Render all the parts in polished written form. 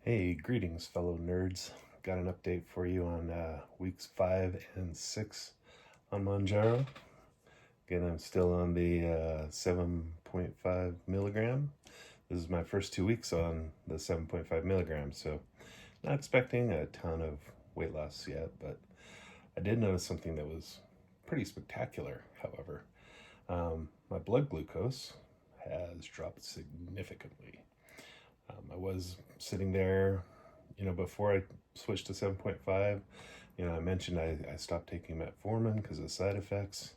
Hey, greetings, fellow nerds. Got an update for you on weeks 5 and 6 on Mounjaro. Again, I'm still on the 7.5 milligram. This is my first 2 weeks on the 7.5 milligrams, so not expecting a ton of weight loss yet, but I did notice something that was pretty spectacular, however. My blood glucose has dropped significantly. I was sitting there, before I switched to 7.5, I mentioned I stopped taking metformin because of side effects.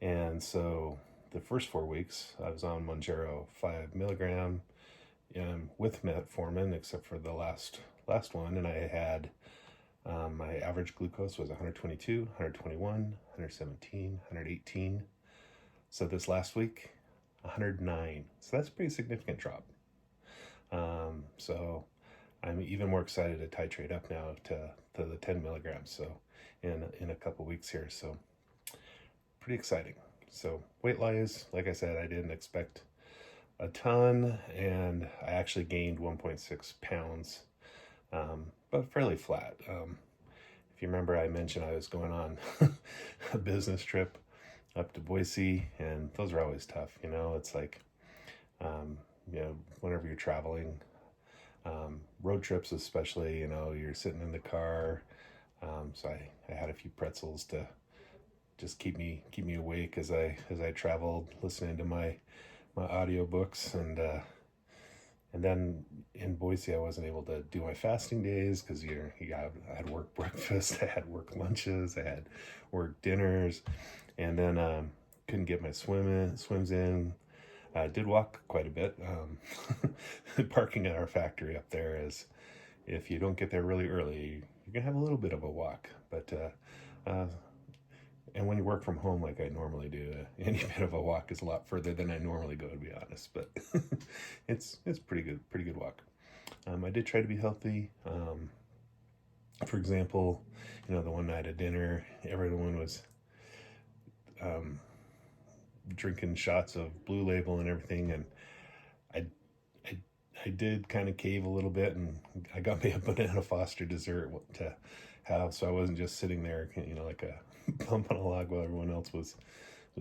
And so the first 4 weeks, I was on Mounjaro 5 milligram with metformin, except for the last one. And I had my average glucose was 122, 121, 117, 118. So this last week, 109. So that's a pretty significant drop. So I'm even more excited to titrate up now to the 10 milligrams. So in a couple weeks here. So pretty exciting. So weight loss, like I said, I didn't expect a ton, and I actually gained 1.6 pounds, but fairly flat. If you remember, I mentioned I was going on a business trip up to Boise, and those are always tough. It's like, whenever you're traveling, road trips especially, you're sitting in the car. So I had a few pretzels to just keep me awake as I traveled, listening to my audiobooks, and then in Boise I wasn't able to do my fasting days because I had work breakfast, I had work lunches, I had work dinners, and then couldn't get my swims in. I did walk quite a bit. Parking at our factory up there is, if you don't get there really early, you're gonna have a little bit of a walk. But and when you work from home like I normally do, any bit of a walk is a lot further than I normally go, to be honest. But it's pretty good walk. I did try to be healthy. For example, the one night at dinner, everyone was drinking shots of Blue Label and everything, and I did kind of cave a little bit, and I got me a banana Foster dessert to have, so I wasn't just sitting there, like a bump on a log while everyone else was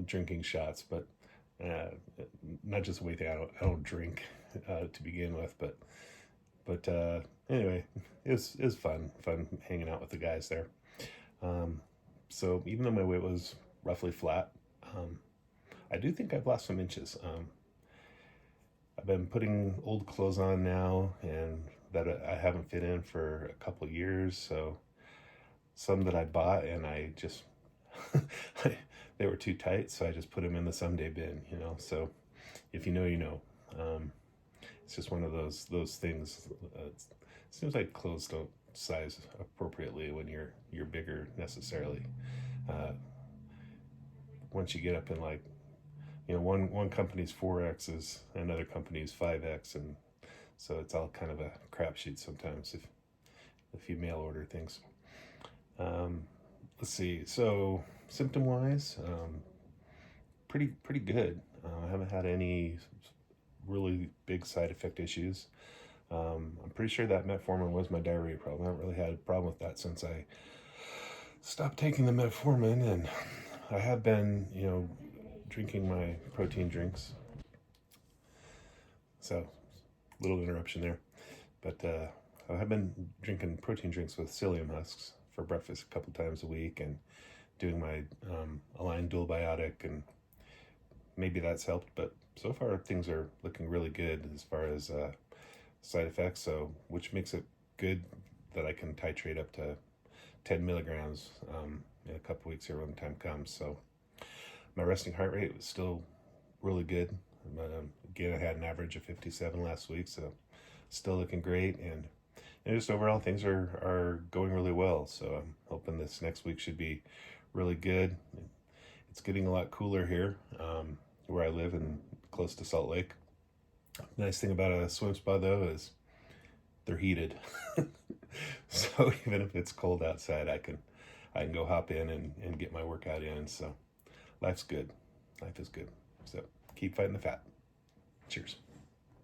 drinking shots. But not just a weight thing. I don't drink to begin with, but anyway, it was fun hanging out with the guys there. So even though my weight was roughly flat, I do think I've lost some inches. I've been putting old clothes on now, and that I haven't fit in for a couple of years. So some that I bought, and I just they were too tight, so I just put them in the someday bin. So if you know, you know. It's just one of those things. It seems like clothes don't size appropriately when you're bigger necessarily. Once you get up in, like, one company's 4X's, another company's 5X, and so it's all kind of a crapshoot sometimes if you mail order things. Let's see. So symptom-wise, pretty good. I haven't had any really big side effect issues. I'm pretty sure that metformin was my diarrhea problem. I haven't really had a problem with that since I stopped taking the metformin, and I have been, drinking my protein drinks. So, little interruption there. But I have been drinking protein drinks with psyllium husks for breakfast a couple times a week, and doing my Align Dual Biotic, and maybe that's helped. But so far things are looking really good as far as side effects, so which makes it good that I can titrate up to 10 milligrams in a couple weeks here when the time comes. So my resting heart rate was still really good. Again, I had an average of 57 last week, so still looking great. And just overall, things are going really well. So I'm hoping this next week should be really good. It's getting a lot cooler here where I live, and close to Salt Lake. Nice thing about a swim spa, though, is they're heated. So even if it's cold outside, I can go hop in and get my workout in. So life's good. Life is good. So keep fighting the fat. Cheers.